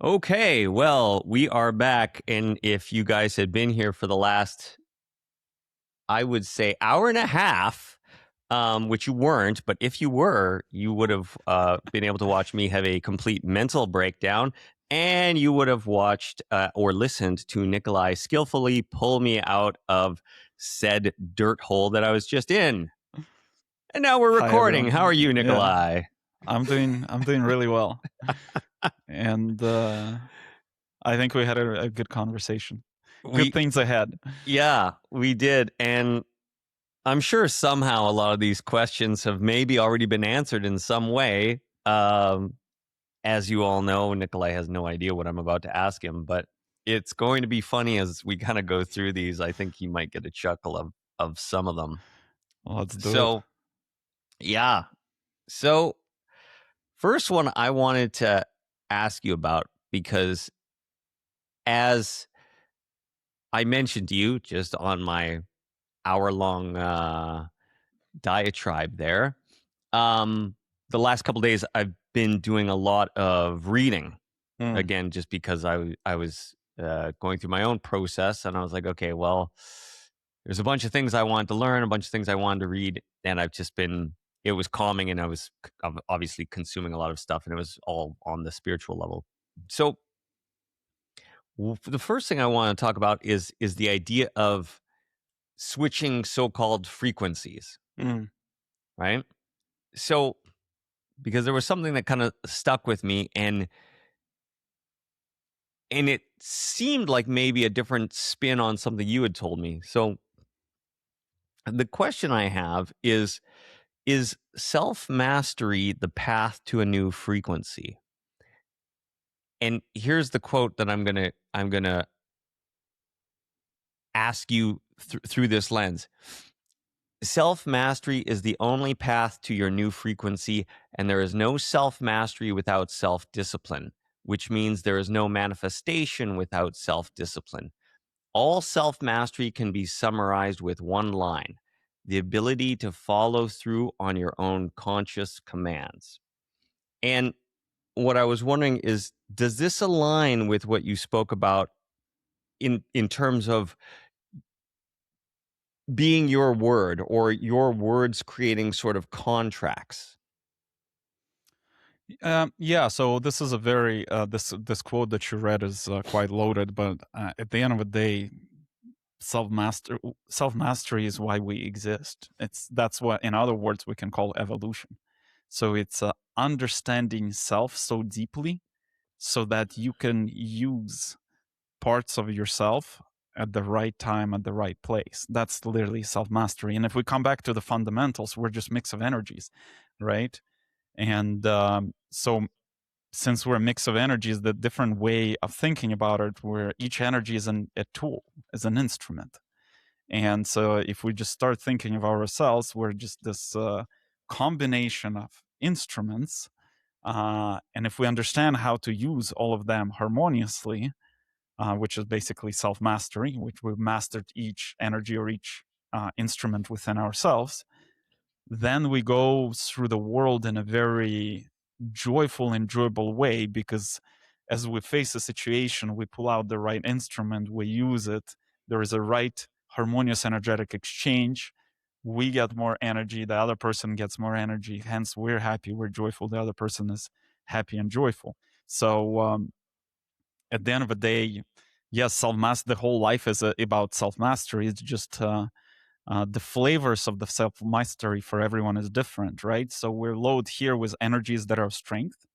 Okay, well, we are back. And if you guys had been here for the last, I would say, hour and a half, which you weren't, but if you were, you would have been able to watch me have a complete mental breakdown. And you would have watched or listened to Nikolai skillfully pull me out of said dirt hole that I was just in. And now we're Hi recording. How are everyone. you, Yeah, Nikolai? I'm doing really well, and I think we had a good conversation. Good We, things ahead. yeah, we did. And I'm sure somehow a lot of these questions have maybe already been answered in some way. As you all know, Nikolai has no idea what I'm about to ask him, but it's going to be funny as we kind of go through these. I think he might get a chuckle of some of them. Let's do it. So, yeah. So, first one I wanted to ask you about because as I mentioned to you just on my hour-long diatribe there, the last couple days I've been doing a lot of reading Mm. again, just because I was going through my own process, and I was like, okay, well, there's a bunch of things I wanted to learn, a bunch of things I wanted to read, and I've just been. It was calming, and I was obviously consuming a lot of stuff, and it was all on the spiritual level. So, the first thing I want to talk about is the idea of switching so-called frequencies, Mm. right? So, because there was something that kind of stuck with me, and it seemed like maybe a different spin on something you had told me. So the question I have is self-mastery the path to a new frequency? And here's the quote that I'm going to ask you through this lens. Self-mastery is the only path to your new frequency, and there is no self-mastery without self-discipline, which means there is no manifestation without self-discipline. All self-mastery can be summarized with one line: the ability to follow through on your own conscious commands. And what I was wondering is, does this align with what you spoke about in terms of being your word or your words creating sort of contracts? Yeah. So this is a very this quote that you read is quite loaded, but at the end of the day, self mastery is why we exist. That's what, in other words, we can call evolution. So it's understanding self so deeply so that you can use parts of yourself at the right time at the right place. That's literally self-mastery. And if we come back to the fundamentals, we're just mix of energies, right? And so since we're a mix of energies, the different way of thinking about it, where each energy is a tool, is an instrument. And so if we just start thinking of ourselves, we're just this combination of instruments. And if we understand how to use all of them harmoniously, which is basically self mastery, which we've mastered each energy or each instrument within ourselves, then we go through the world in a very joyful, enjoyable way because as we face a situation, we pull out the right instrument, we use it, there is a right harmonious energetic exchange. We get more energy, the other person gets more energy, hence we're happy, we're joyful, the other person is happy and joyful. So at the end of the day, yes, self-mastery, the whole life is about self-mastery. It's just the flavors of the self-mastery for everyone is different, right? So we're loaded here with energies that are strength.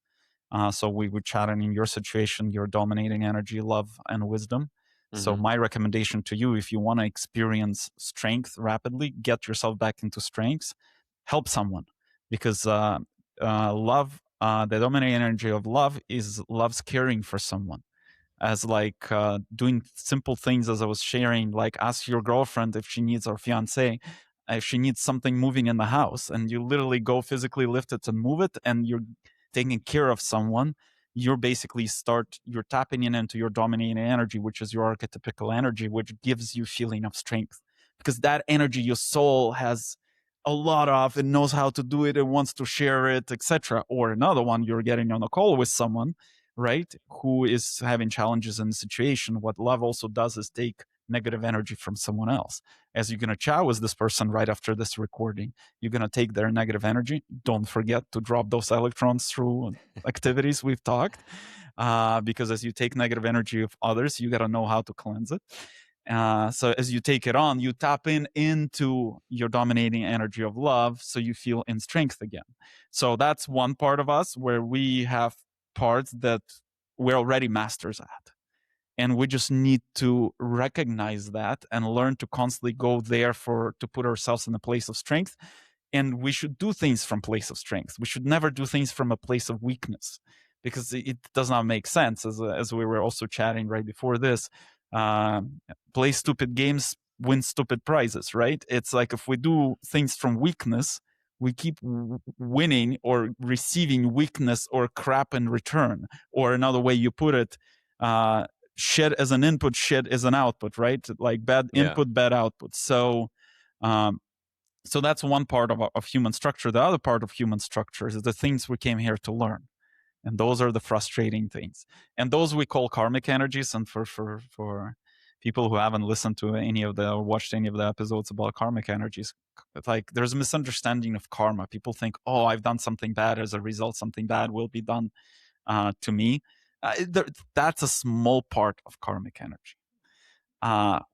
So we would chat in your situation, your dominating energy, love, and wisdom. So Mm-hmm. my recommendation to you, if you want to experience strength rapidly, get yourself back into strengths, help someone, because love, the dominating energy of love is love's caring for someone, as like doing simple things, as I was sharing, like ask your girlfriend if she needs, or fiance, if she needs something moving in the house, and you literally go physically lift it and move it, and you're taking care of someone. You're basically you're tapping into your dominating energy, which is your archetypical energy, which gives you feeling of strength, because that energy your soul has a lot of, it knows how to do it, it wants to share it, etc. Or another one, you're getting on a call with someone right? Who is having challenges in the situation. What love also does is take negative energy from someone else. As you're going to chow with this person right after this recording, you're going to take their negative energy. Don't forget to drop those electrons through activities we've talked, because as you take negative energy of others, you got to know how to cleanse it. So as you take it on, you tap into your dominating energy of love, so you feel in strength again. So that's one part of us where we have parts that we're already masters at, and we just need to recognize that and learn to constantly go there to put ourselves in a place of strength. And we should do things from place of strength. We should never do things from a place of weakness, because it does not make sense. As we were also chatting right before this, play stupid games, win stupid prizes, right? It's like if we do things from weakness, we keep winning or receiving weakness or crap in return. Or another way you put it, shit as an input, shit as an output, right? Like bad input, bad output. So that's one part of human structure. The other part of human structure is the things we came here to learn. And those are the frustrating things. And those we call karmic energies. And for people who haven't listened to any of the or watched any of the episodes about karmic energies, it's like there's a misunderstanding of karma. People think, oh, I've done something bad. As a result, something bad will be done to me. That's a small part of karmic energy.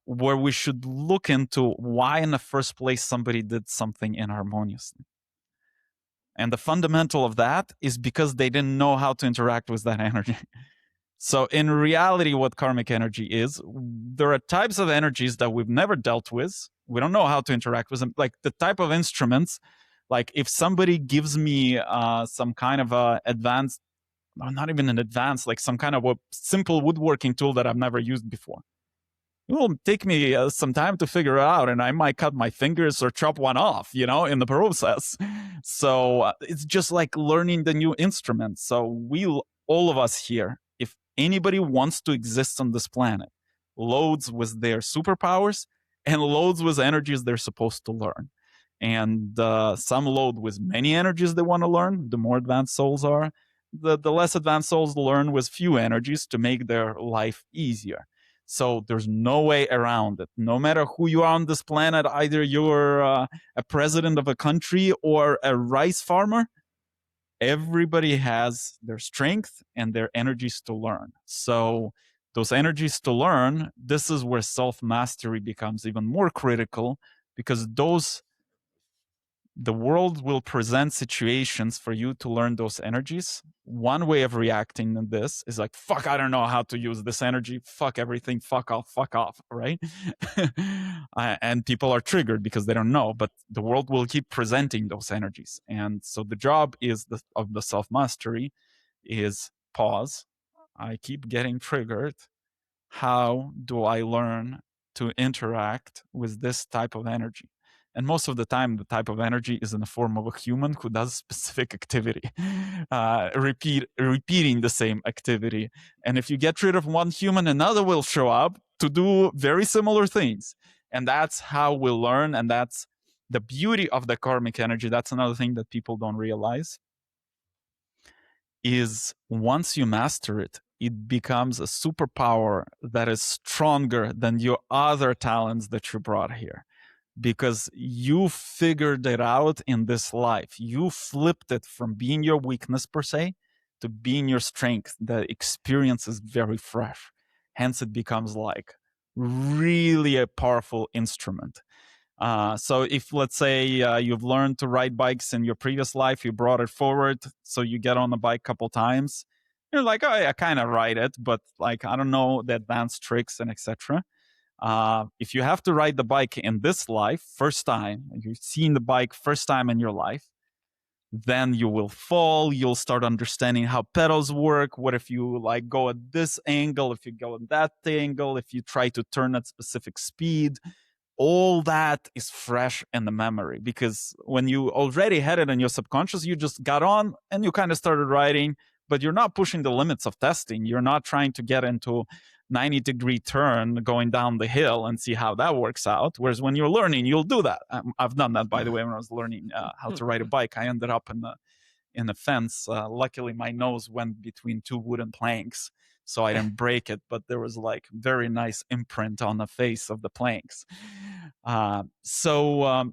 Where we should look into why in the first place somebody did something inharmoniously. And the fundamental of that is because they didn't know how to interact with that energy. So in reality, what karmic energy is, there are types of energies that we've never dealt with. We don't know how to interact with them. Like the type of instruments, like if somebody gives me some kind of advanced, not even an advanced, like some kind of a simple woodworking tool that I've never used before, it will take me some time to figure it out, and I might cut my fingers or chop one off, in the process. So it's just like learning the new instrument. So all of us here, if anybody wants to exist on this planet, loads with their superpowers and loads with energies they're supposed to learn. And some load with many energies they want to learn. The more advanced souls are, the less advanced souls learn with few energies to make their life easier. So there's no way around it. No matter who you are on this planet, either you're a president of a country or a rice farmer, everybody has their strength and their energies to learn. So those energies to learn, this is where self-mastery becomes even more critical, because the world will present situations for you to learn those energies. One way of reacting to this is like, fuck, I don't know how to use this energy. Fuck everything. Fuck off, right? And people are triggered because they don't know, but the world will keep presenting those energies. And so the job of the self-mastery is pause. I keep getting triggered. How do I learn to interact with this type of energy? And most of the time, the type of energy is in the form of a human who does specific activity, repeating the same activity. And if you get rid of one human, another will show up to do very similar things. And that's how we learn. And that's the beauty of the karmic energy. That's another thing that people don't realize, is once you master it, it becomes a superpower that is stronger than your other talents that you brought here. Because you figured it out in this life. You flipped it from being your weakness per se to being your strength. The experience is very fresh. Hence, it becomes like really a powerful instrument. So if, let's say, you've learned to ride bikes in your previous life, you brought it forward, so you get on the bike a couple times, you're like, oh, yeah, I kind of ride it, but like, I don't know the advanced tricks and etc. If you have to ride the bike in this life, first time, you've seen the bike first time in your life, then you will fall. You'll start understanding how pedals work. What if you like go at this angle, if you go at that angle, if you try to turn at specific speed, all that is fresh in the memory, because when you already had it in your subconscious, you just got on and you kind of started riding, but you're not pushing the limits of testing. You're not trying to get into 90-degree turn going down the hill and see how that works out. Whereas when you're learning, you'll do that. I've done that, by the way. When I was learning how to ride a bike, I ended up in a fence. Luckily, my nose went between two wooden planks, so I didn't break it, but there was like very nice imprint on the face of the planks. So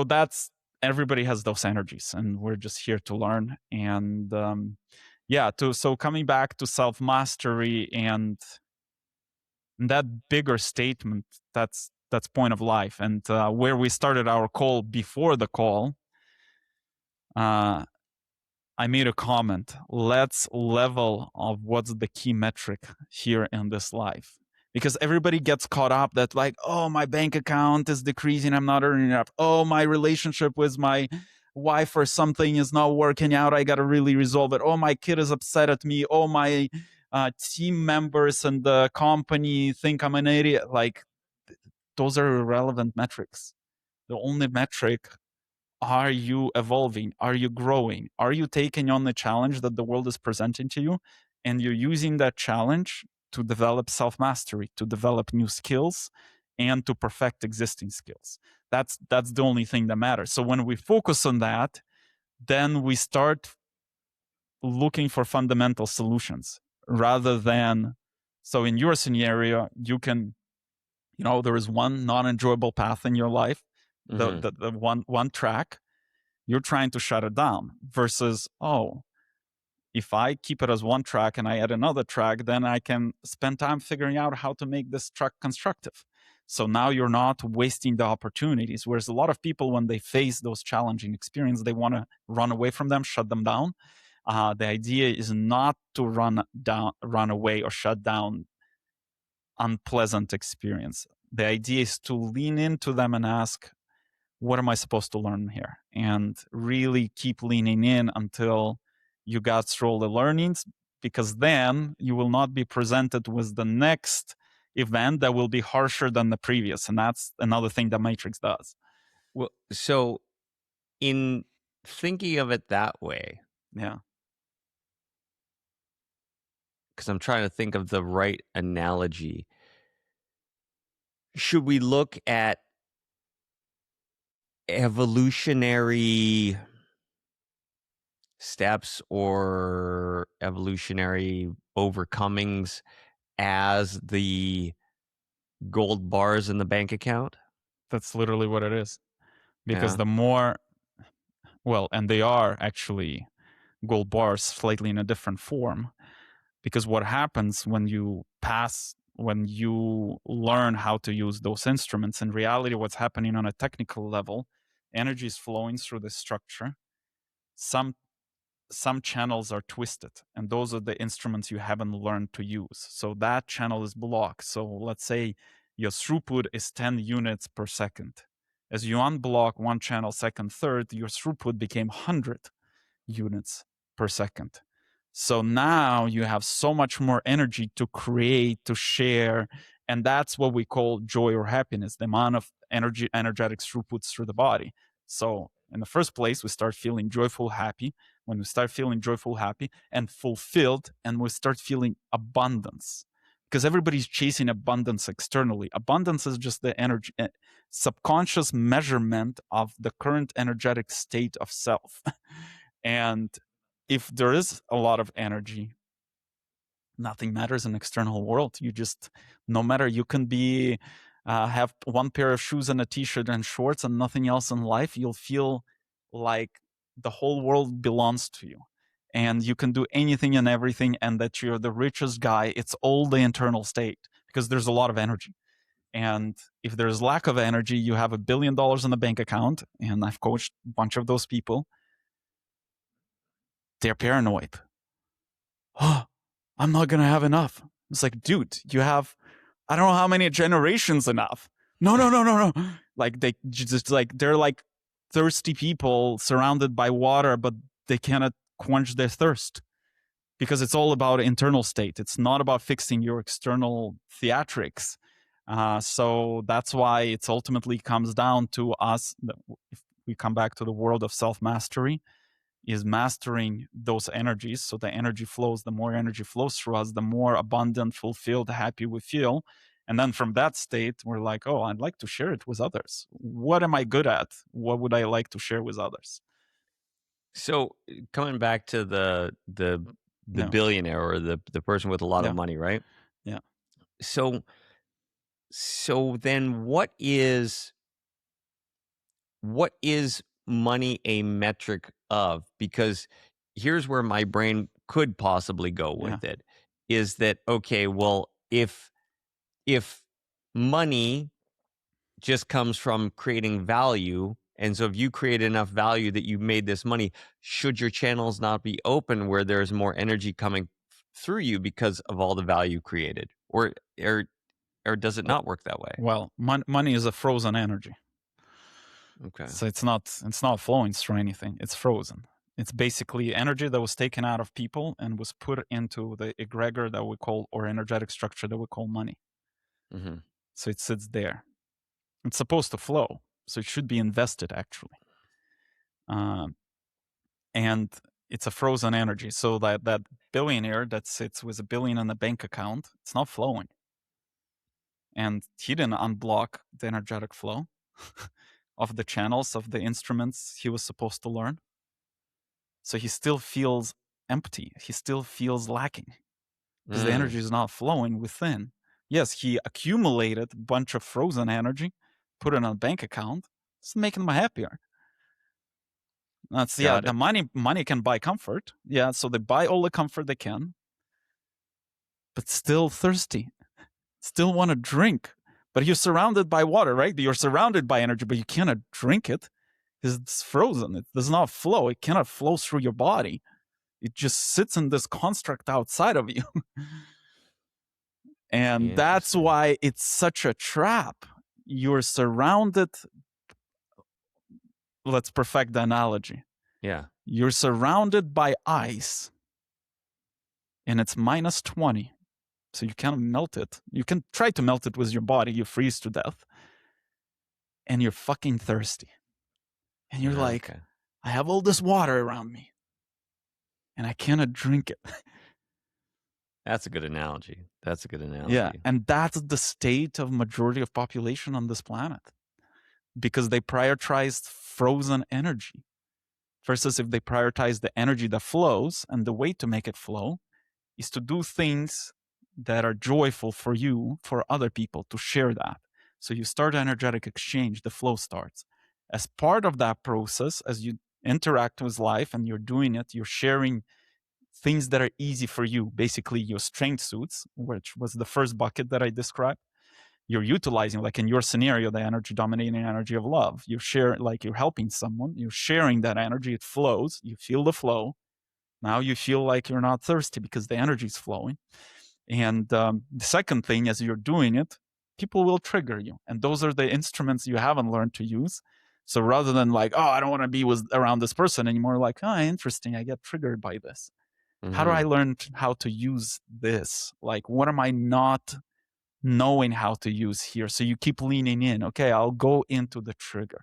that's, everybody has those energies, and we're just here to learn. And so coming back to self mastery and that bigger statement, that's point of life. And where we started our call, before the call, I made a comment. Let's level of what's the key metric here in this life. Because everybody gets caught up that like, oh, my bank account is decreasing, I'm not earning enough. Oh, my relationship with my wife or something is not working out, I got to really resolve it. Oh, my kid is upset at me. Oh, my team members and the company think I'm an idiot. Like, those are irrelevant metrics. The only metric, are you evolving? Are you growing? Are you taking on the challenge that the world is presenting to you? And you're using that challenge to develop self mastery, to develop new skills, and to perfect existing skills. That's the only thing that matters. So when we focus on that, then we start looking for fundamental solutions rather than, so in your scenario, you can, there is one non-enjoyable path in your life, the one track. You're trying to shut it down, versus, oh, if I keep it as one track and I add another track, then I can spend time figuring out how to make this track constructive. So now you're not wasting the opportunities. Whereas a lot of people, when they face those challenging experiences, they want to run away from them, shut them down. The idea is not to run away or shut down unpleasant experience. The idea is to lean into them and ask, what am I supposed to learn here? And really keep leaning in until you got through all the learnings, because then you will not be presented with the next event that will be harsher than the previous. And that's another thing that Matrix does. Well, so in thinking of it that way, yeah, because I'm trying to think of the right analogy, should we look at evolutionary steps or evolutionary overcomings as the gold bars in the bank account? That's literally what it is. Because the more, well, and they are actually gold bars, slightly in a different form. Because what happens when you learn how to use those instruments, in reality, what's happening on a technical level, energy is flowing through the structure. Some channels are twisted, and those are the instruments you haven't learned to use. So that channel is blocked. So let's say your throughput is 10 units per second. As you unblock one channel, second, third, your throughput became 100 units per second. So now you have so much more energy to create, to share, and that's what we call joy or happiness, the amount of energetic throughputs through the body. So in the first place, we start feeling joyful, happy. When we start feeling joyful, happy, and fulfilled, and we start feeling abundance, because everybody's chasing abundance externally. Abundance is just the energy, subconscious measurement of the current energetic state of self. And if there is a lot of energy, nothing matters in the external world. You just, no matter, you can be have one pair of shoes and a t-shirt and shorts and nothing else in life, you'll feel like the whole world belongs to you, and you can do anything and everything, and that you're the richest guy. It's all the internal state, because there's a lot of energy. And if there's lack of energy, you have $1 billion in the bank account, and I've coached a bunch of those people. They're paranoid. Oh, I'm not gonna have enough. It's like, dude, you have, I don't know how many generations enough. No. Like, they just, like, they're like thirsty people surrounded by water, but they cannot quench their thirst, because it's all about internal state. It's not about fixing your external theatrics. So that's why it ultimately comes down to us. If we come back to the world of self-mastery, is mastering those energies. So the energy flows, the more energy flows through us, the more abundant, fulfilled, happy we feel. And then from that state, we're like, oh, I'd like to share it with others. What am I good at? What would I like to share with others? So coming back to the No. billionaire or the person with a lot of Yeah. money, right? Yeah. So then what is money a metric of? Because here's where my brain could possibly go Yeah. with it, is that okay, well, if money just comes from creating value, and so if you create enough value that you made this money, should your channels not be open where there's more energy coming through you because of all the value created? Or or does it Well, not work that way? money is a frozen energy. Okay. So it's not flowing through anything. It's frozen. It's basically energy that was taken out of people and was put into the egregor that we call, or energetic structure that we call money. Hmm. So it sits there. It's supposed to flow. So it should be invested actually. Um, and it's a frozen energy. So that billionaire that sits with $1 billion in the bank account, it's not flowing. And he didn't unblock the energetic flow of the channels of the instruments he was supposed to learn. So he still feels empty. He still feels lacking because the Mm, energy is not flowing within. Yes, he accumulated a bunch of frozen energy, put it on a bank account. It's making him happier. That's, yeah, got the it. money can buy comfort. Yeah, so they buy all the comfort they can, but still thirsty, still want to drink. But you're surrounded by water, right? You're surrounded by energy, but you cannot drink it because it's frozen. It does not flow. It cannot flow through your body. It just sits in this construct outside of you. And that's Interesting. why it's such a trap. You're surrounded. Let's perfect the analogy. Yeah. You're surrounded by ice and it's minus 20. So you can't melt it. You can try to melt it with your body, you freeze to death. And you're fucking thirsty. And you're like, Okay. I have all this water around me and I cannot drink it. That's a good analogy. That's a good Yeah. analogy. And that's the state of majority of population on this planet because they prioritized frozen energy versus if they prioritize the energy that flows, and the way to make it flow is to do things that are joyful for you, for other people, to share that. So you start energetic exchange, the flow starts. As part of that process, as you interact with life and you're doing it, you're sharing things that are easy for you, basically your strength suits, which was the first bucket that I described. You're utilizing, like in your scenario, the energy dominating energy of love. You share, like you're helping someone, you're sharing that energy, it flows, you feel the flow. Now you feel like you're not thirsty because the energy is flowing. And the second thing, as you're doing it, people will trigger you. And those are the instruments you haven't learned to use. So rather than like, oh, I don't want to be around this person anymore, like, oh, interesting, I get triggered by this. How do I Hmm. learn how to use this? Like, what am I not knowing how to use here? So you keep leaning in. Okay, I'll go into the trigger.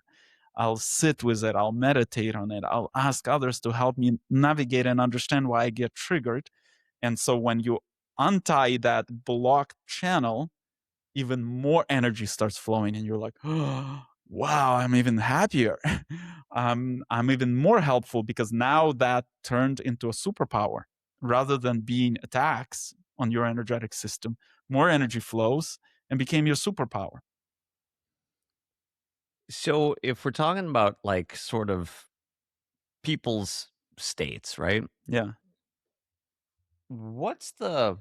I'll sit with it. I'll meditate on it. I'll ask others to help me navigate and understand why I get triggered. And so when you untie that blocked channel, even more energy starts flowing, and you're like, oh, wow, I'm even happier. I'm even more helpful because now that turned into a superpower rather than being attacks on your energetic system. More energy flows and became your superpower. So if we're talking about like sort of people's states, right? Yeah. What's the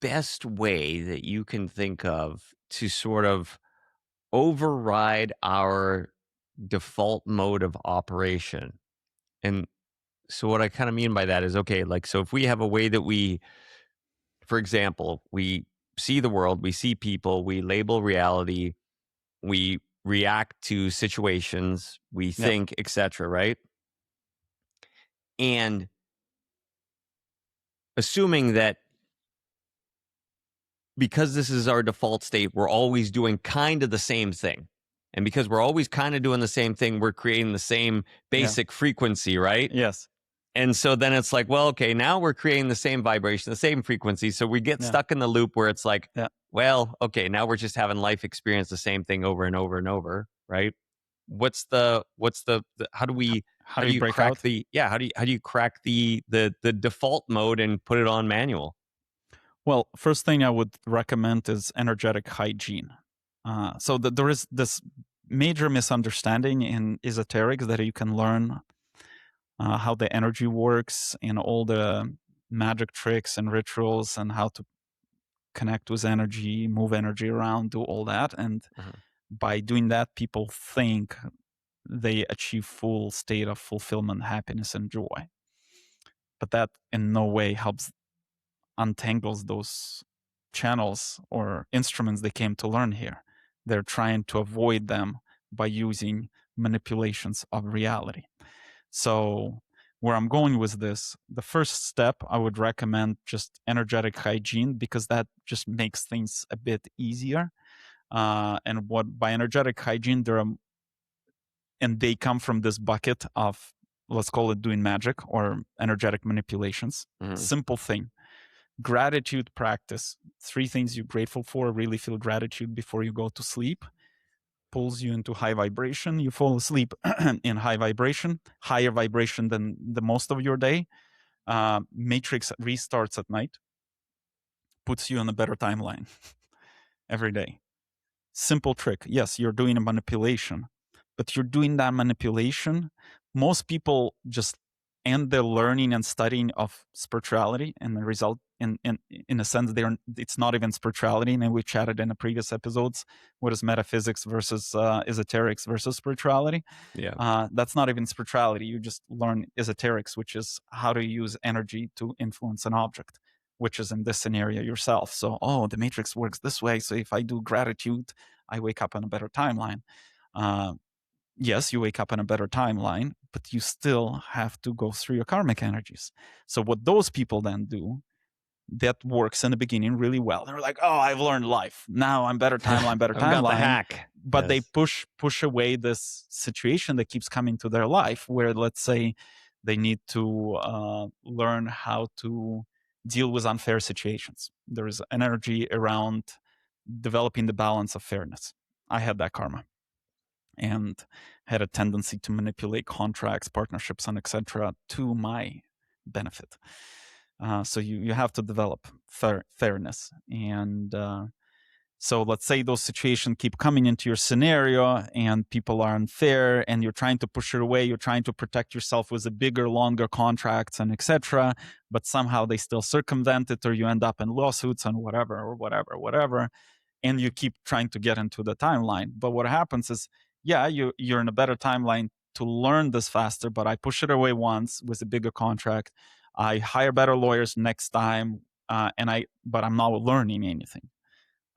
best way that you can think of to sort of override our default mode of operation? And so what I kind of mean by that is okay, like so if we have a way that we, for example, we see the world, we see people, we label reality, we react to situations, we Yeah. think, etc., right? And assuming that because this is our default state, we're always doing kind of the same thing. And because we're always kind of doing the same thing, we're creating the same Yeah. basic frequency, right? Yes. And so then it's like, well, okay, now we're creating the same vibration, the same frequency. So we get Yeah. stuck in the loop where it's like, Yeah. well, okay, now we're just having life experience the same thing over and over and over, right? how do we How how do do you you break crack out? the yeah how do you crack the default mode and put it on manual? Well, first thing I would recommend is energetic hygiene. There is this major misunderstanding in esoterics that you can learn how the energy works and all the magic tricks and rituals and how to connect with energy, move energy around, do all that. And Mhm. by doing that, people think they achieve full state of fulfillment, happiness, and joy. But that in no way helps untangles those channels or instruments they came to learn here. They're trying to avoid them by using manipulations of reality. So, where I'm going with this, the first step I would recommend just energetic hygiene because that just makes things a bit easier. And what by energetic hygiene, and they come from this bucket of, let's call it doing magic or energetic manipulations. Mhm. Simple thing. Gratitude practice. 3 things you're grateful for. Really feel gratitude before you go to sleep. Pulls you into high vibration. You fall asleep in high vibration, higher vibration than the most of your day. Matrix restarts at night, puts you on a better timeline every day. Simple trick. Yes, you're doing a manipulation, but you're doing that manipulation. Most people just end their learning and studying of spirituality, and the result, in a sense, it's not even spirituality. And we chatted in the previous episodes what is metaphysics versus esoterics versus spirituality. Yeah. That's not even spirituality. You just learn esoterics, which is how to use energy to influence an object, which is in this scenario yourself. So, oh, the matrix works this way. So if I do gratitude, I wake up on a better timeline. Uh, yes, you wake up in a better timeline, but you still have to go through your karmic energies. So what those people then do that works in the beginning really well. They're like, "Oh, I've learned life. Now I'm better timeline, better I've got the timeline." hack. But they Yes. push away this situation that keeps coming to their life, where let's say they need to learn how to deal with unfair situations. There is an energy around developing the balance of fairness. I had that karma and had a tendency to manipulate contracts, partnerships, and etc. to my benefit. So you have to develop fairness. And so let's say those situations keep coming into your scenario and people are unfair and you're trying to push it away. You're trying to protect yourself with a bigger, longer contracts and etc. But somehow they still circumvent it or you end up in lawsuits and whatever. And you keep trying to get into the timeline. But what happens is, yeah, you're in a better timeline to learn this faster, but I push it away once with a bigger contract. I hire better lawyers next time, but I'm not learning anything.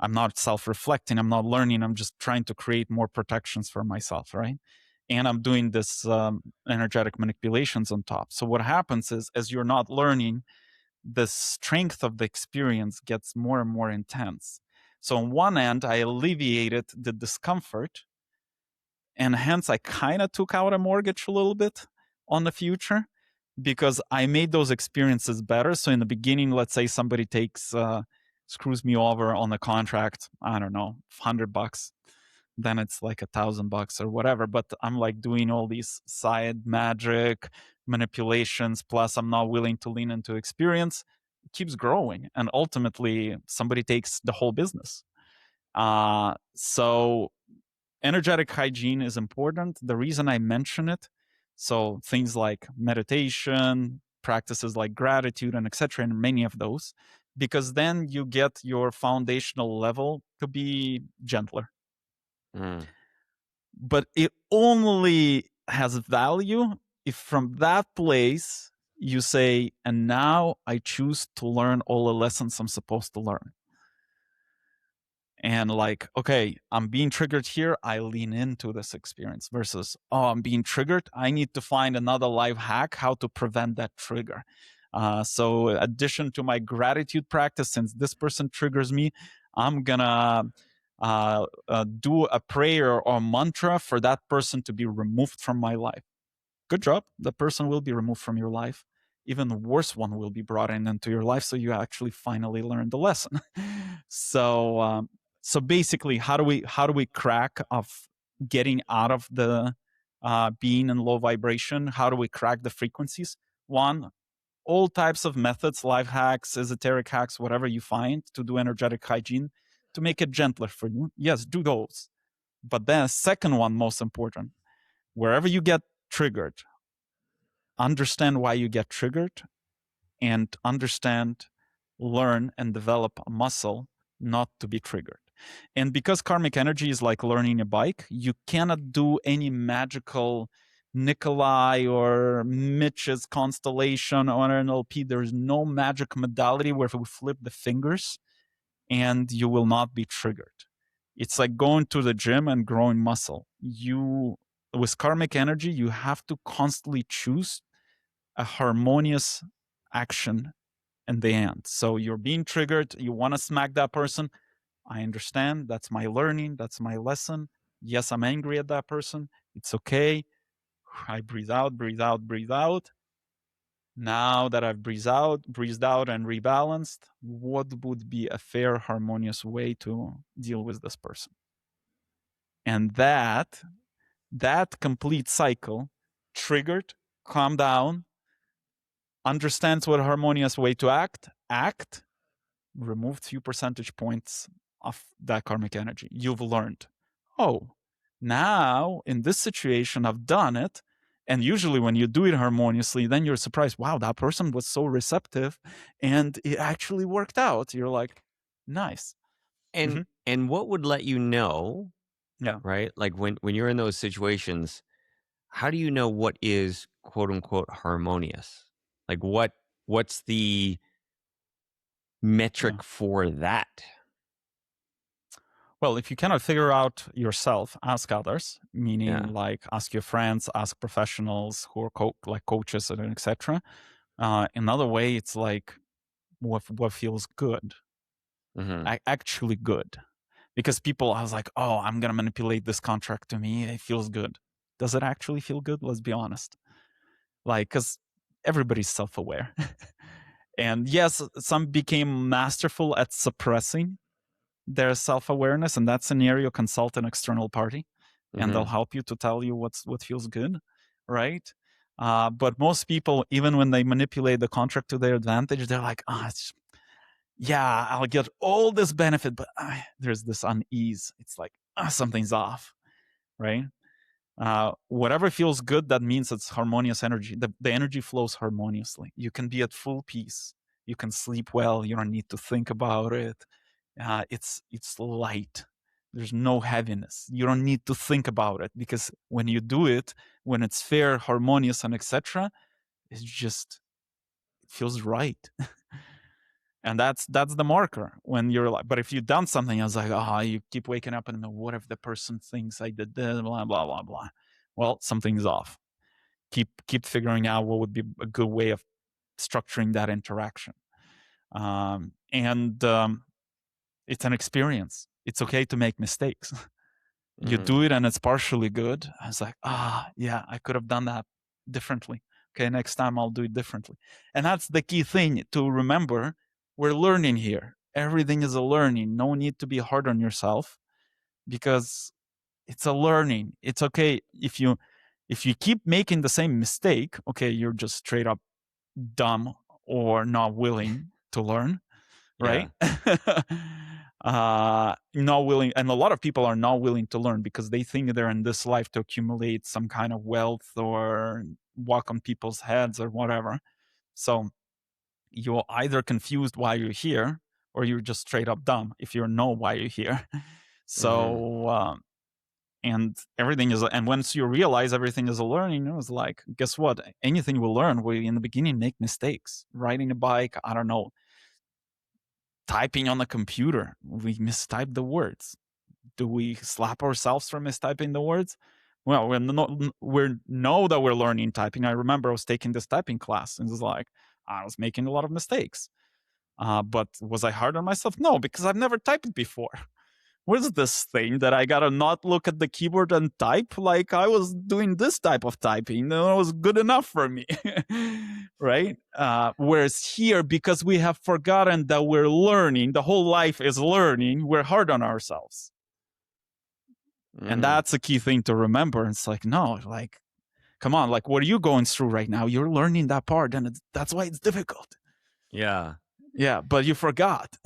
I'm not self-reflecting. I'm not learning. I'm just trying to create more protections for myself, right? And I'm doing this energetic manipulations on top. So what happens is, as you're not learning, the strength of the experience gets more and more intense. So on one end, I alleviated the discomfort, and hence I kind of took out a mortgage a little bit on the future because I made those experiences better. So in the beginning, let's say somebody screws me over on the contract, I don't know, $100, then it's like $1,000 or whatever. But I'm like doing all these side magic manipulations, plus I'm not willing to lean into experience. It keeps growing, and ultimately somebody takes the whole business. So energetic hygiene is important. The reason I mention it, so things like meditation, practices like gratitude, and etc., and many of those, because then you get your foundational level to be gentler. Mm. But it only has value if from that place you say, and now I choose to learn all the lessons I'm supposed to learn. And like, okay, I'm being triggered here, I lean into this experience versus, oh, I'm being triggered, I need to find another life hack how to prevent that trigger. So addition to my gratitude practice, since this person triggers me, I'm gonna do a prayer or mantra for that person to be removed from my life. Good job. The person will be removed from your life. Even the worse one will be brought into your life, so you actually finally learn the lesson. So basically, how do we crack of getting out of the being in low vibration. How do we crack the frequencies? One, all types of methods, life hacks, esoteric hacks, whatever you find to do energetic hygiene to make it gentler for you. Yes, do those. But then, second one, most important, wherever you get triggered, understand why you get triggered and understand, learn, and develop a muscle not to be triggered. And because karmic energy is like learning a bike, you cannot do any magical Nikolai or Mitch's constellation or NLP. There's no magic modality where we flip the fingers and you will not be triggered. It's like going to the gym and growing muscle. With karmic energy, you have to constantly choose a harmonious action in the end. So you're being triggered, you want to smack that person. I understand. That's my learning. That's my lesson. Yes, I'm angry at that person. It's okay. I breathe out, breathe out, breathe out. Now that I've breathed out and rebalanced, what would be a fair, harmonious way to deal with this person? And that complete cycle, triggered, calm down, understands what a harmonious way to act, removed few percentage points of that karmic energy. You've learned, oh, now in this situation, I've done it. And usually when you do it harmoniously, then you're surprised, wow, that person was so receptive and it actually worked out. You're like, nice. And and what would let you know, Yeah. right? Like when you're in those situations, how do you know what is quote unquote harmonious? Like what's the metric Yeah. for that? Well, if you cannot figure out yourself, ask others, meaning Yeah. like ask your friends, ask professionals who are like coaches and etc. Another way, it's like what feels good, actually good. Because I was like, oh, I'm going to manipulate this contract to me. It feels good. Does it actually feel good? Let's be honest. Like, because everybody's self-aware. And yes, some became masterful at suppressing their self-awareness. In that scenario, consult an external party and they'll help you to tell you what feels good, right? But most people, even when they manipulate the contract to their advantage, they're like, yeah, I'll get all this benefit, but there's this unease. It's like something's off, right? Whatever feels good, that means it's harmonious energy. The energy flows harmoniously. You can be at full peace. You can sleep well. You don't need to think about it. It's light. There's no heaviness. You don't need to think about it because when you do it, when it's fair, harmonious, and etc., it feels right. And that's the marker when you're like, but if you've done something, I was like, you keep waking up and what if the person thinks I did this, blah, blah, blah, blah. Well, something's off. Keep figuring out what would be a good way of structuring that interaction. It's an experience. It's okay to make mistakes. You do it and it's partially good. I was like, yeah, I could have done that differently. Okay, next time I'll do it differently. And that's the key thing to remember. We're learning here. Everything is a learning. No need to be hard on yourself because it's a learning. It's okay if you keep making the same mistake, okay, you're just straight up dumb or not willing to learn, right? Not willing, and a lot of people are not willing to learn because they think they're in this life to accumulate some kind of wealth or walk on people's heads or whatever. So you're either confused why you're here or you're just straight up dumb if you know why you're here. So and everything is, and once you realize everything is a learning, it's like, guess what, anything we learn, we in the beginning make mistakes. Riding a bike, I don't know, typing on the computer, we mistype the words. Do we slap ourselves for mistyping the words? Well, we know that we're learning typing. I remember I was taking this typing class and it was like, I was making a lot of mistakes. But was I hard on myself? No, because I've never typed before. What is this thing that I gotta not look at the keyboard and type? Like I was doing this type of typing, and it was good enough for me, right? Whereas here, because we have forgotten that we're learning, the whole life is learning, we're hard on ourselves. And that's a key thing to remember. It's like, no, like, come on, like, what are you going through right now? You're learning that part, and that's why it's difficult. Yeah. Yeah, but you forgot.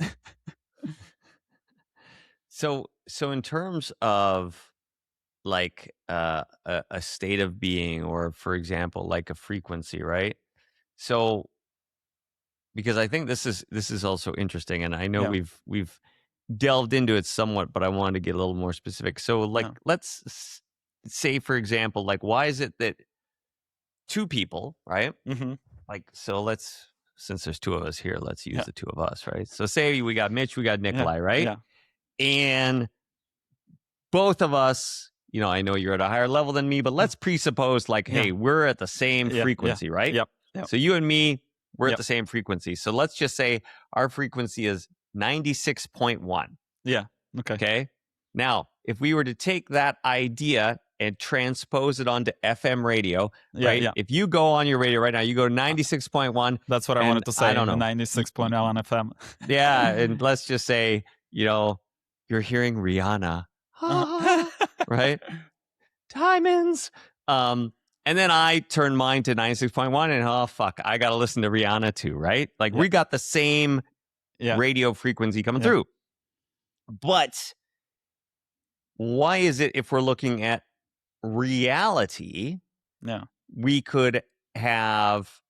So in terms of like a state of being, or for example, like a frequency, right? So because I think this is also interesting, and I know Yeah. we've delved into it somewhat, but I wanted to get a little more specific. So like, Yeah. let's say, for example, like, why is it that two people, right? Mm-hmm. Like, so let's, since there's two of us here, let's use Yeah. the two of us, right? So say we got Mitch, we got Yeah. Nikolai, right? Yeah. And both of us, you know, I know you're at a higher level than me, but let's presuppose like, Yeah. hey, we're at the same Yeah. frequency, right? Yep. Yep. So you and me, we're at Yep. the same frequency. So let's just say our frequency is 96.1. Yeah. Okay. Okay. Now, if we were to take that idea and transpose it onto FM radio, Yeah. right? Yeah. If you go on your radio right now, you go to 96.1. That's what I wanted to say. I don't know. 96.0 on FM. Yeah. And let's just say, you know, you're hearing Rihanna, right? Diamonds. And then I turn mine to 96.1, and oh, fuck, I got to listen to Rihanna too, right? Like, we got the same radio frequency coming through. But why is it, if we're looking at reality, we could have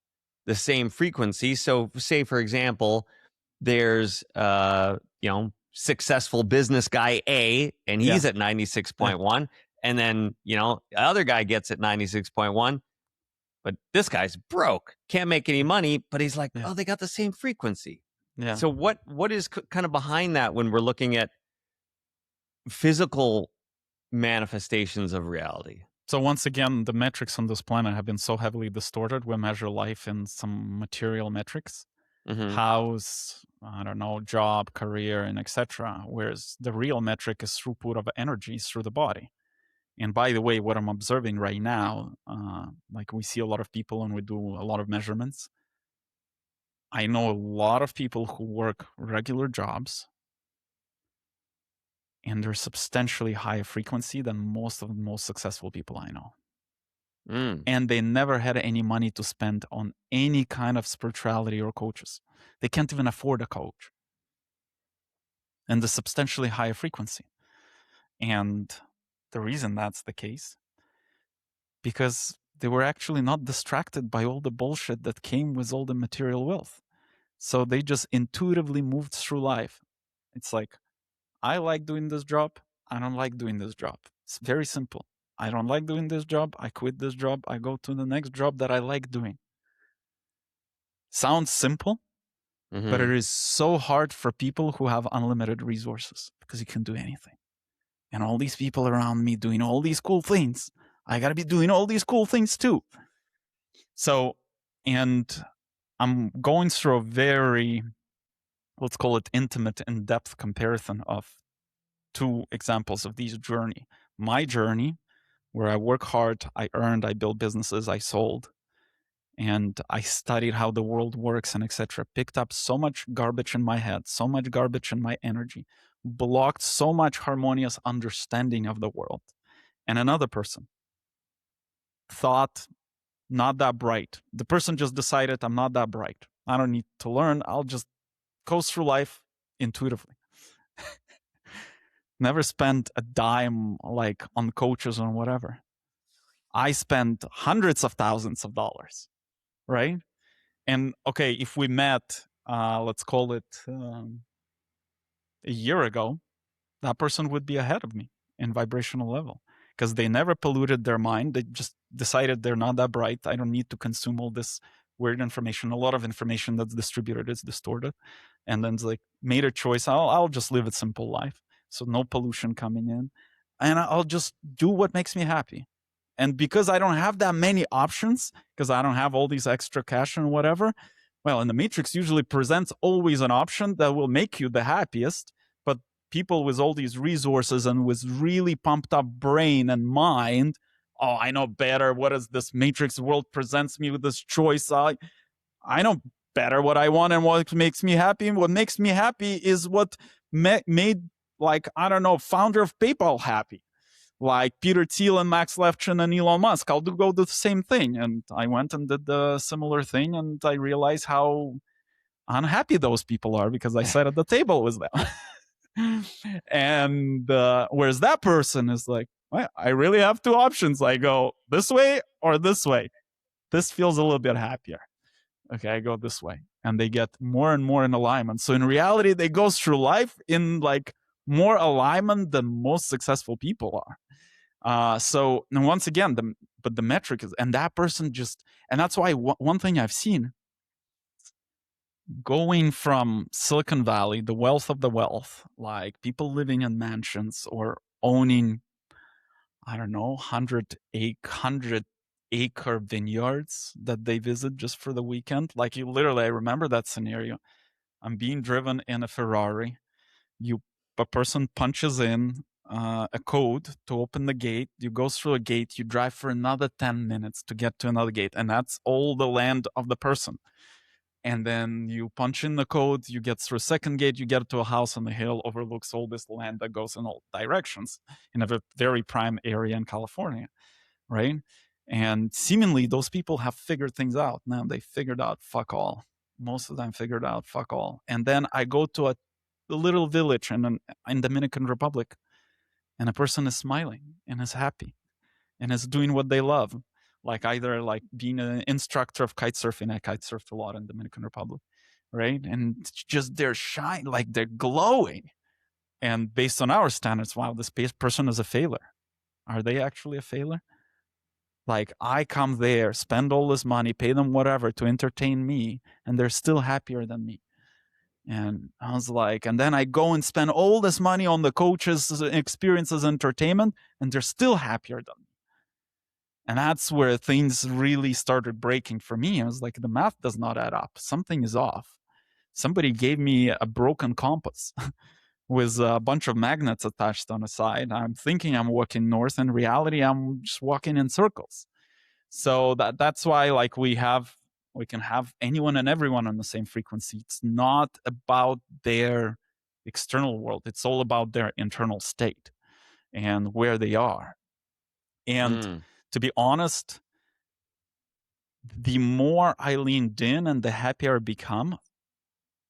the same frequency? So say, for example, there's you know, successful business guy A, and he's at 96.1, and then, you know, the other guy gets at 96.1, but this guy's broke, can't make any money, but he's like, oh, they got the same frequency. So what is kind of behind that when we're looking at physical manifestations of reality? So once again, the metrics on this planet have been so heavily distorted. We measure life in some material metrics, house, I don't know, job, career, and etc. Whereas the real metric is throughput of energy through the body. And by the way, what I'm observing right now, like, we see a lot of people and we do a lot of measurements. I know a lot of people who work regular jobs, and they're substantially higher frequency than most of the most successful people I know. And they never had any money to spend on any kind of spirituality or coaches. They can't even afford a coach. And the substantially higher frequency. And the reason that's the case, because they were actually not distracted by all the bullshit that came with all the material wealth. So they just intuitively moved through life. It's like, I like doing this job. I don't like doing this job. It's very simple. I don't like doing this job. I quit this job. I go to the next job that I like doing. Sounds simple, but it is so hard for people who have unlimited resources, because you can do anything. And all these people around me doing all these cool things, I got to be doing all these cool things too. So, and I'm going through a very, let's call it, intimate, in-depth comparison of two examples of these journey. My journey, where I work hard, I earned, I built businesses, I sold, and I studied how the world works and etc. Picked up so much garbage in my head, so much garbage in my energy, blocked so much harmonious understanding of the world. And another person thought, not that bright. The person just decided, I'm not that bright. I don't need to learn. I'll just coast through life intuitively. Never spent a dime like on coaches or whatever. I spent hundreds of thousands of dollars, right? And okay, if we met, let's call it a year ago, that person would be ahead of me in vibrational level, because they never polluted their mind. They just decided they're not that bright. I don't need to consume all this weird information. A lot of information that's distributed is distorted. And then it's like, made a choice. I'll just live a simple life. So no pollution coming in. And I'll just do what makes me happy. And because I don't have that many options, because I don't have all these extra cash and whatever, well, and the Matrix usually presents always an option that will make you the happiest. But people with all these resources and with really pumped up brain and mind, oh, I know better. What is this Matrix world presents me with this choice? I know better what I want and what makes me happy. And what makes me happy is what made, like, I don't know, founder of PayPal happy. like Peter Thiel and Max Levchin and Elon Musk. I'll go do the same thing. And I went and did the similar thing, and I realized how unhappy those people are because I sat at the table with them. And whereas that person is like, well, I really have two options. I go this way or this way. This feels a little bit happier. Okay, I go this way. And they get more and more in alignment. So in reality, they go through life in like more alignment than most successful people are. So and once again, the metric is, and that person just, and that's why one thing I've seen going from Silicon Valley, the wealth of the wealth, like people living in mansions or owning, I don't know, 100-acre vineyards that they visit just for the weekend. Like you literally, I remember that scenario. I'm being driven in a Ferrari. A person punches in a code to open the gate. You go through a gate. You drive for another 10 minutes to get to another gate, and that's all the land of the person. And then you punch in the code. You get through a second gate. You get to a house on the hill, overlooks all this land that goes in all directions in a very prime area in California, right? And seemingly those people have figured things out. Now they figured out fuck all. Most of them figured out fuck all. And then I go to a little village in Dominican Republic, and a person is smiling and is happy and is doing what they love, like either like being an instructor of kite surfing. I kite surfed a lot in Dominican Republic, right? And just they're shine, like they're glowing. And based on our standards, wow, this person is a failure. Are they actually a failure? Like I come there, spend all this money, pay them whatever to entertain me, and they're still happier than me. And I was like, and then I go and spend all this money on the coaches' experiences, entertainment, and they're still happier than me. And that's where things really started breaking for me. I was like, the math does not add up. Something is off. Somebody gave me a broken compass with a bunch of magnets attached on the side. I'm thinking I'm walking north. In reality, I'm just walking in circles. So that's why like we can have anyone and everyone on the same frequency. It's not about their external world. It's all about their internal state and where they are. And to be honest, the more I leaned in and the happier I become,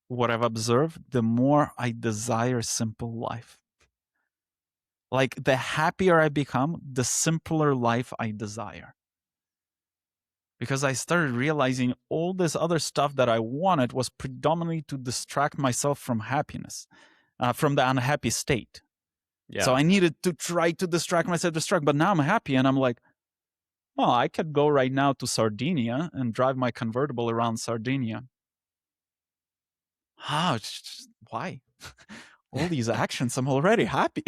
what I've observed, the more I desire simple life. Like the happier I become, the simpler life I desire. Because I started realizing all this other stuff that I wanted was predominantly to distract myself from happiness, from the unhappy state. Yeah. So I needed to try to distract myself, but now I'm happy and I'm like, oh, I could go right now to Sardinia and drive my convertible around Sardinia. Why? All these actions, I'm already happy.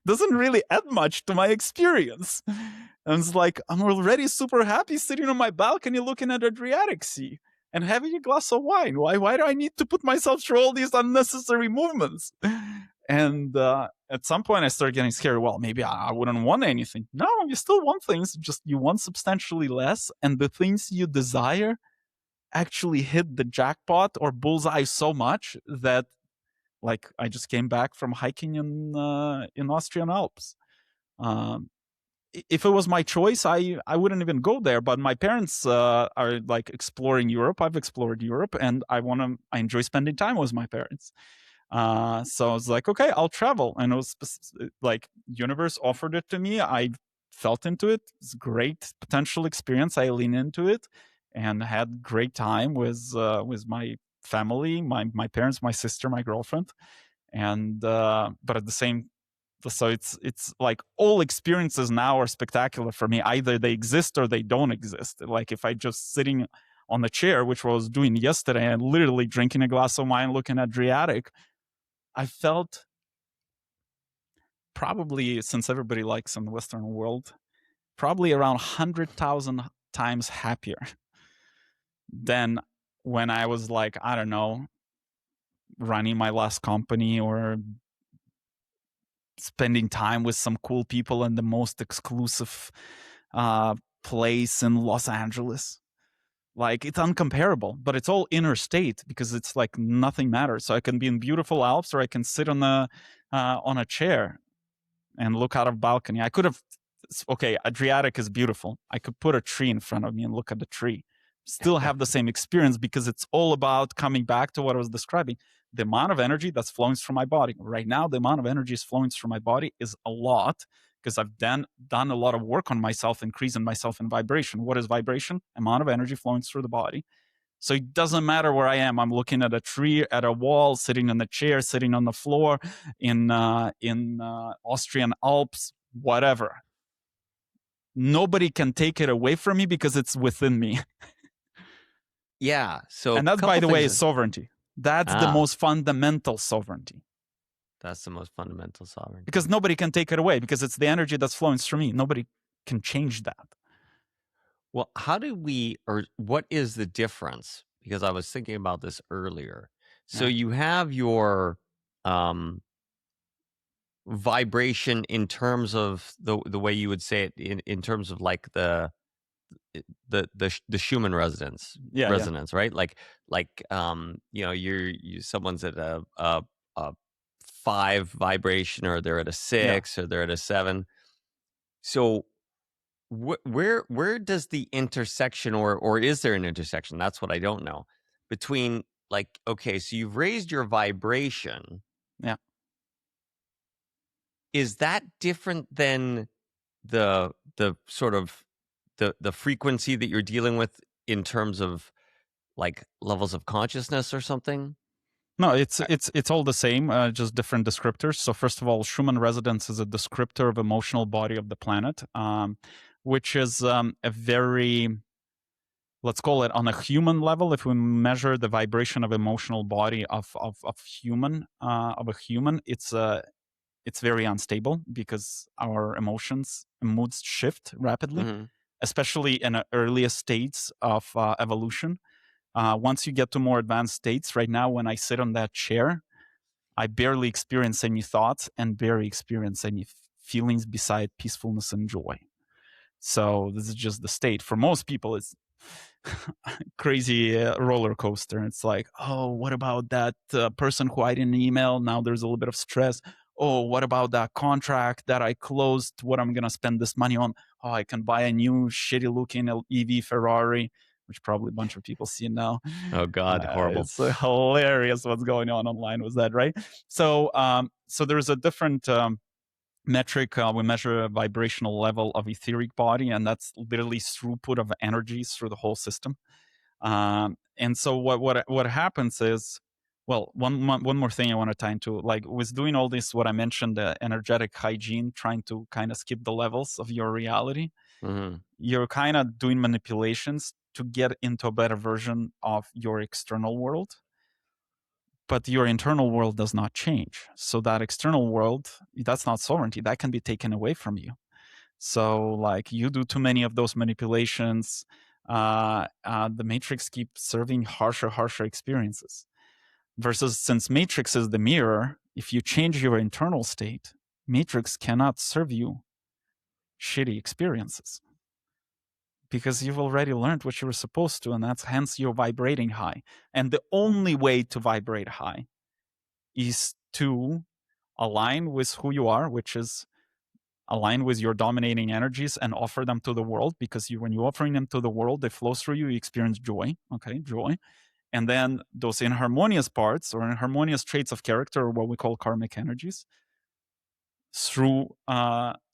Doesn't really add much to my experience. And it's like, I'm already super happy sitting on my balcony looking at Adriatic Sea and having a glass of wine. Why do I need to put myself through all these unnecessary movements? And at some point I started getting scared. Well, maybe I wouldn't want anything. No, you still want things, just you want substantially less. And the things you desire actually hit the jackpot or bullseye so much that, like, I just came back from hiking in Austrian Alps. If it was my choice, I wouldn't even go there. But my parents are like exploring Europe. I've explored Europe, and I enjoy spending time with my parents. So I was like, okay, I'll travel. And it was like universe offered it to me. I felt into it. It's a great potential experience. I lean into it and had great time with my family, my parents, my sister, my girlfriend. And but at the same, so it's like all experiences now are spectacular for me. Either they exist or they don't exist. Like if I just sitting on the chair, which I was doing yesterday, and literally drinking a glass of wine, looking at Adriatic, I felt probably, since everybody likes in the Western world, probably around 100,000 times happier than when I was like, I don't know, running my last company or spending time with some cool people in the most exclusive place in Los Angeles. Like, it's uncomparable, but it's all inner state because it's like nothing matters. So I can be in beautiful Alps or I can sit on a chair. and look out of balcony. I could have, okay, Adriatic is beautiful. I could put a tree in front of me and look at the tree. Still have the same experience, because it's all about coming back to what I was describing. The amount of energy that's flowing through my body. Right now, the amount of energy is flowing through my body is a lot, because I've done a lot of work on myself, increasing myself in vibration. What is vibration? Amount of energy flowing through the body. So it doesn't matter where I am. I'm looking at a tree, at a wall, sitting in the chair, sitting on the floor, in Austrian Alps, whatever. Nobody can take it away from me because it's within me. Yeah. So And a that's, by couple the way, things. is sovereignty. That's the most fundamental sovereignty. That's the most fundamental sovereignty. Because nobody can take it away, because it's the energy that's flowing through me. Nobody can change that. Well, how do we, or what is the difference? Because I was thinking about this earlier. So you have your vibration in terms of the way you would say it in terms of like the Schumann resonance, right? Like you know, someone's at a 5 vibration, or they're at a 6, or they're at a 7. So where does the intersection, or is there an intersection? That's what I don't know, between, like, okay, so you've raised your vibration. Yeah. Is that different than the sort of the frequency that you're dealing with in terms of like levels of consciousness or something? No, it's all the same, just different descriptors. So first of all, Schumann resonance is a descriptor of emotional body of the planet, which is a very, let's call it on a human level. If we measure the vibration of emotional body of a human, it's very unstable, because our emotions and moods shift rapidly, especially in the earliest states of evolution. Once you get to more advanced states, right now, when I sit on that chair, I barely experience any thoughts and barely experience any feelings beside peacefulness and joy. So this is just the state. For most people, it's crazy roller coaster. It's like, oh, what about that person who I didn't email? Now there's a little bit of stress. Oh, what about that contract that I closed? What am I going to spend this money on? Oh, I can buy a new shitty looking EV Ferrari, which probably a bunch of people see now. Oh God, horrible. It's hilarious what's going on online with that, right? So so there's a different metric. We measure a vibrational level of etheric body, and that's literally throughput of energies through the whole system. And so what happens is, well, one more thing I want to tie into, like, with doing all this, what I mentioned, the energetic hygiene, trying to kind of skip the levels of your reality, you're kind of doing manipulations to get into a better version of your external world. But your internal world does not change. So that external world, that's not sovereignty. That can be taken away from you. So, like, you do too many of those manipulations, the matrix keeps serving harsher experiences. Versus, since matrix is the mirror, if you change your internal state, matrix cannot serve you shitty experiences, because you've already learned what you were supposed to, and that's hence you're vibrating high. And the only way to vibrate high is to align with who you are, which is align with your dominating energies and offer them to the world, because when you're offering them to the world, they flow through you, you experience joy, joy. And then those inharmonious parts, or inharmonious traits of character, or what we call karmic energies, through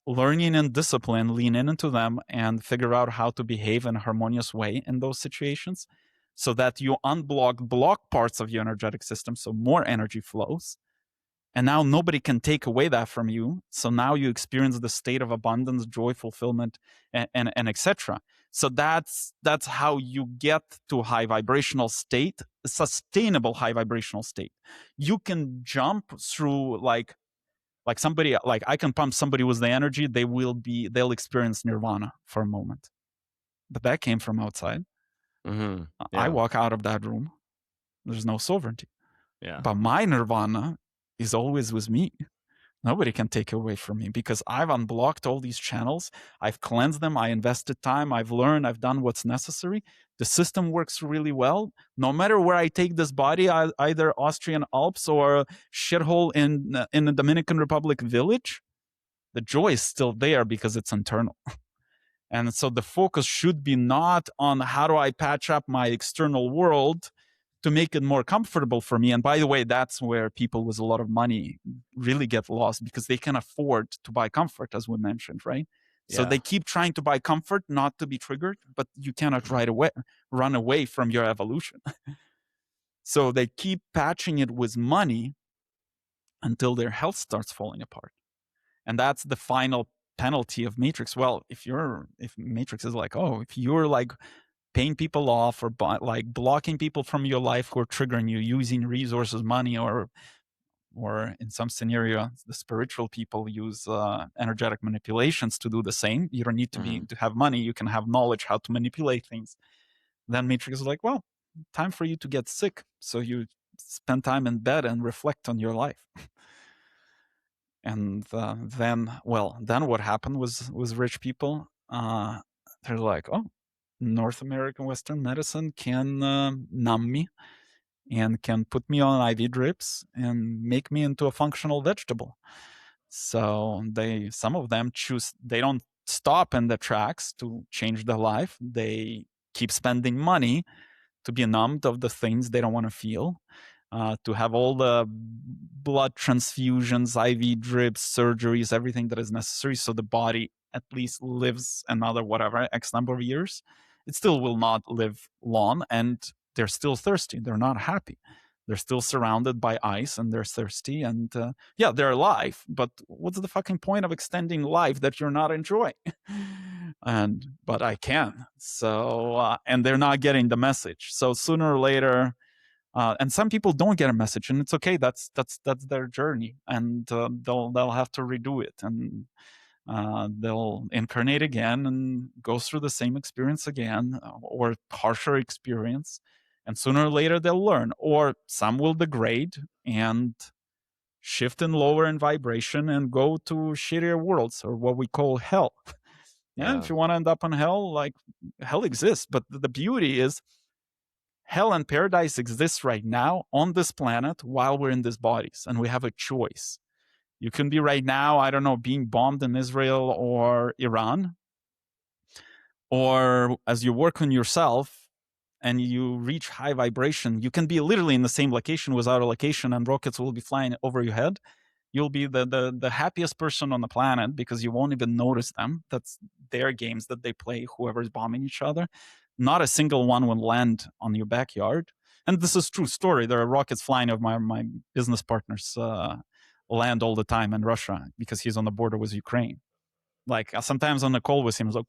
learning and discipline, lean into them and figure out how to behave in a harmonious way in those situations, so that you block parts of your energetic system, so more energy flows. And now nobody can take away that from you. So now you experience the state of abundance, joy, fulfillment, and etc. So that's how you get to a high vibrational state, a sustainable high vibrational state. You can jump through, like somebody, like I can pump somebody with the energy, they'll experience nirvana for a moment. But that came from outside. I walk out of that room, there's no sovereignty. But my nirvana is always with me. Nobody can take it away from me, because I've unblocked all these channels. I've cleansed them. I invested time. I've learned. I've done what's necessary. The system works really well. No matter where I take this body, either Austrian Alps or a shithole in the Dominican Republic village, the joy is still there because it's internal. And so the focus should be not on how do I patch up my external world to make it more comfortable for me. And by the way, that's where people with a lot of money really get lost, because they can afford to buy comfort, as we mentioned, right? So Yeah. they keep trying to buy comfort, not to be triggered, but you cannot run away from your evolution. So they keep patching it with money until their health starts falling apart. And that's the final penalty of Matrix. Well, if Matrix is like, oh, if you're like paying people off or like blocking people from your life who are triggering you, using resources, money, or in some scenario, the spiritual people use energetic manipulations to do the same. You don't need to have money. You can have knowledge how to manipulate things. Then Matrix is like, well, time for you to get sick. So you spend time in bed and reflect on your life. And then what happened was rich people, they're like, oh, North American Western medicine can numb me and can put me on IV drips and make me into a functional vegetable. So some of them they don't stop in the tracks to change their life. They keep spending money to be numbed of the things they don't want to feel, to have all the blood transfusions, IV drips, surgeries, everything that is necessary so the body at least lives another whatever X number of years. It still will not live long, and they're still thirsty. They're not happy. They're still surrounded by ice and they're thirsty, and they're alive, but what's the fucking point of extending life that you're not enjoying? But I can. So and they're not getting the message. So sooner or later, and some people don't get a message, and it's okay. That's their journey, and they'll have to redo it, and they'll incarnate again and go through the same experience again, or harsher experience, and sooner or later they'll learn. Or some will degrade and shift in lower in vibration and go to shittier worlds, or what we call hell. Yeah, if you want to end up in hell, like, hell exists, but the beauty is hell and paradise exists right now on this planet while we're in these bodies, and we have a choice. You can be right now, I don't know, being bombed in Israel or Iran, or as you work on yourself and you reach high vibration, you can be literally in the same location without a location, and rockets will be flying over your head. You'll be the happiest person on the planet because you won't even notice them. That's their games that they play, whoever's bombing each other. Not a single one will land on your backyard. And this is true story. There are rockets flying over my business partner's land all the time in Russia because he's on the border with Ukraine. Like sometimes on the call with him, it's like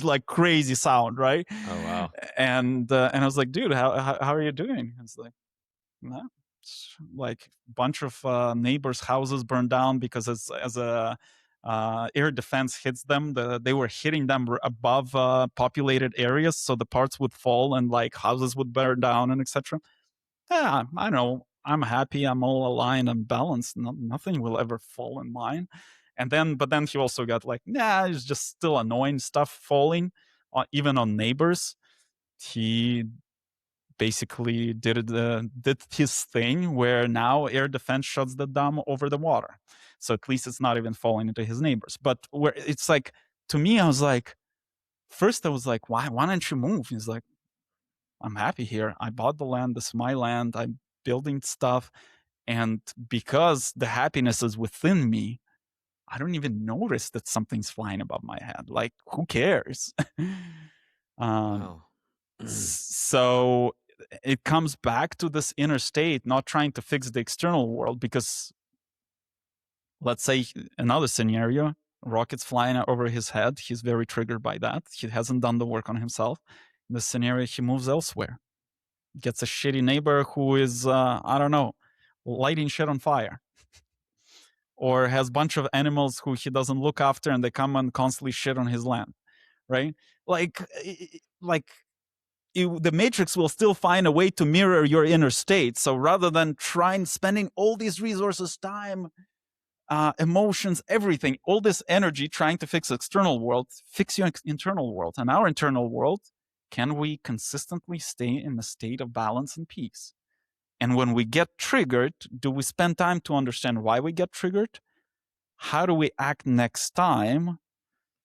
like crazy sound, right? Oh wow! And I was like, dude, how are you doing? It's like, no, like a bunch of neighbors' houses burned down because as a air defense hits them, they were hitting them above populated areas, so the parts would fall and like houses would burn down and etc. Yeah, I know. I'm happy. I'm all aligned. I'm balanced. Nothing will ever fall in mine. But then he also got like, nah, it's just still annoying stuff falling, even on neighbors. He basically did his thing where now air defense shuts the dam over the water, so at least it's not even falling into his neighbors. But where it's like, to me, I was like, first I was like, why don't you move? He's like, I'm happy here. I bought the land. This is my land. I'm building stuff, and because the happiness is within me, I don't even notice that something's flying above my head. Like, who cares? Wow. So it comes back to this inner state, not trying to fix the external world, because let's say another scenario, rockets flying over his head, he's very triggered by that. He hasn't done the work on himself. In this scenario, he moves elsewhere, gets a shitty neighbor who is, I don't know, lighting shit on fire, or has a bunch of animals who he doesn't look after and they come and constantly shit on his land, right? Like the matrix will still find a way to mirror your inner state. So rather than spending all these resources, time, emotions, everything, all this energy trying to fix external world, fix your internal world. And our internal world, can we consistently stay in a state of balance and peace? And when we get triggered, do we spend time to understand why we get triggered? how do we act next time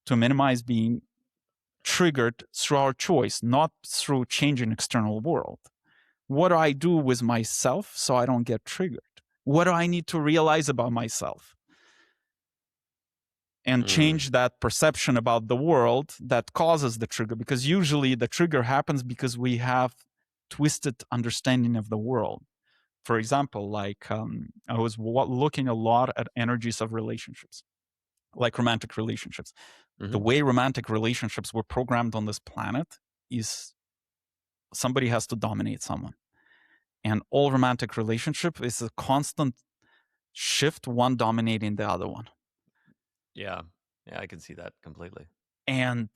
to minimize being triggered through our choice, not through changing external world? What do I do with myself so I don't get triggered? What do I need to realize about myself? And change that perception about the world that causes the trigger, because usually the trigger happens because we have twisted understanding of the world. For example, like I was looking a lot at energies of relationships, like romantic relationships. The way romantic relationships were programmed on this planet is somebody has to dominate someone. And all romantic relationship is a constant shift, one dominating the other one. Yeah, I can see that completely. And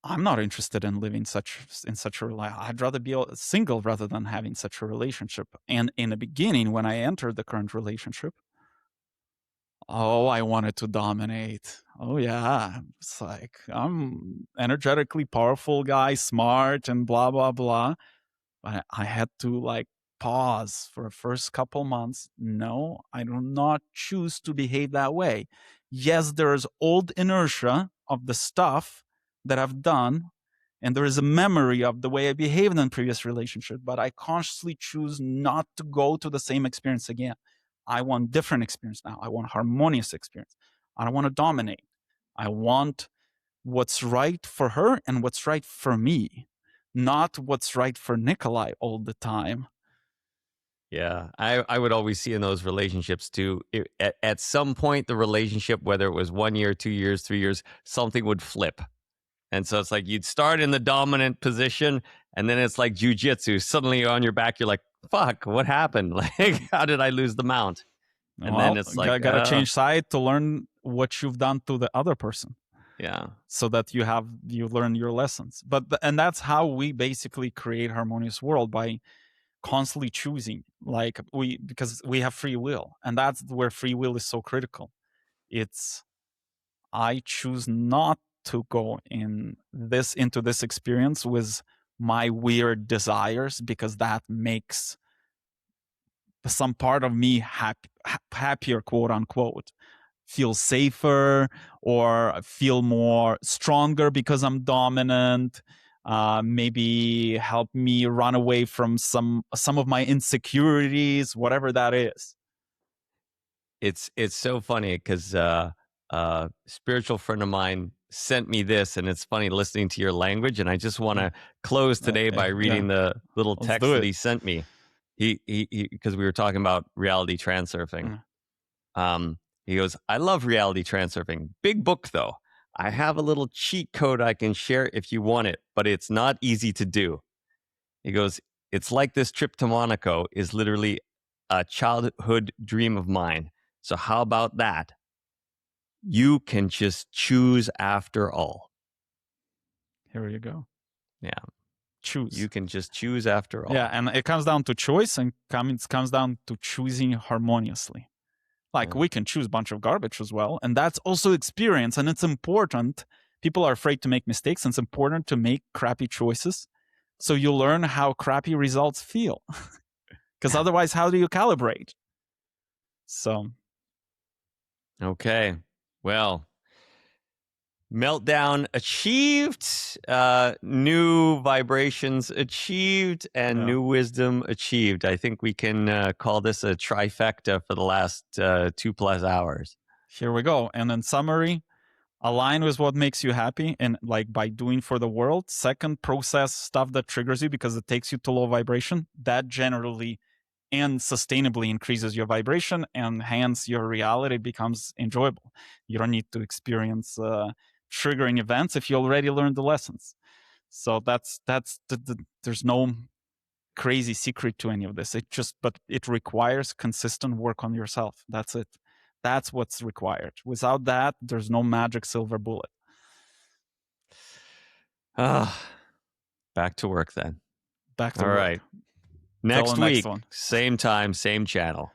I'm not interested in living in such a relationship. I'd rather be single rather than having such a relationship. And in the beginning, when I entered the current relationship, I wanted to dominate. Oh yeah, it's like I'm energetically powerful guy, smart, and blah blah blah. But I had to like pause for the first couple months. No, I do not choose to behave that way. Yes, there is old inertia of the stuff that I've done, and there is a memory of the way I behaved in previous relationship, but I consciously choose not to go to the same experience again. I want different experience now. I want harmonious experience. I don't want to dominate. I want what's right for her and what's right for me, not what's right for Nikolai all the time. Yeah, I would always see in those relationships too, at some point, the relationship, whether it was 1 year, 2 years, 3 years, something would flip. And so it's like you'd start in the dominant position, and then it's like jujitsu. Suddenly you're on your back, you're like, fuck, what happened? Like, how did I lose the mount? And then Well, it's like, gotta change side to learn what you've done to the other person. Yeah. So that you learn your lessons. And that's how we basically create harmonious world, by constantly choosing, because we have free will, and that's where free will is so critical. It's I choose not to go into this experience with my weird desires, because that makes some part of me happier, quote unquote, feel safer or feel more stronger because I'm dominant. Maybe help me run away from some of my insecurities, whatever that is. It's so funny because spiritual friend of mine sent me this, and it's funny listening to your language. And I just want to close today by reading the little Let's text do that it. he sent me. He because we were talking about reality transurfing. He goes, I love reality transurfing. Big book though. I have a little cheat code I can share if you want it, but it's not easy to do. He goes, it's like this trip to Monaco is literally a childhood dream of mine. So how about that? You can just choose after all. Here you go. Yeah. Choose. You can just choose after all. Yeah, and it comes down to choice, and it comes down to choosing harmoniously. Like we can choose a bunch of garbage as well, and that's also experience, and it's important. People are afraid to make mistakes, and it's important to make crappy choices so you learn how crappy results feel. Because otherwise, how do you calibrate? So, okay. Well, meltdown achieved, new vibrations achieved, and new wisdom achieved. I think we can call this a trifecta for the last 2+ hours. Here we go. And in summary, align with what makes you happy, and like by doing for the world. Second, process stuff that triggers you because it takes you to low vibration. That generally and sustainably increases your vibration, and hence your reality becomes enjoyable. You don't need to experience triggering events if you already learned the lessons. So that's there's no crazy secret to any of this. But it requires consistent work on yourself. That's it. That's what's required. Without that, there's no magic silver bullet. Back to work then. Back to All work. right. Next the next week, one. same time, same channel.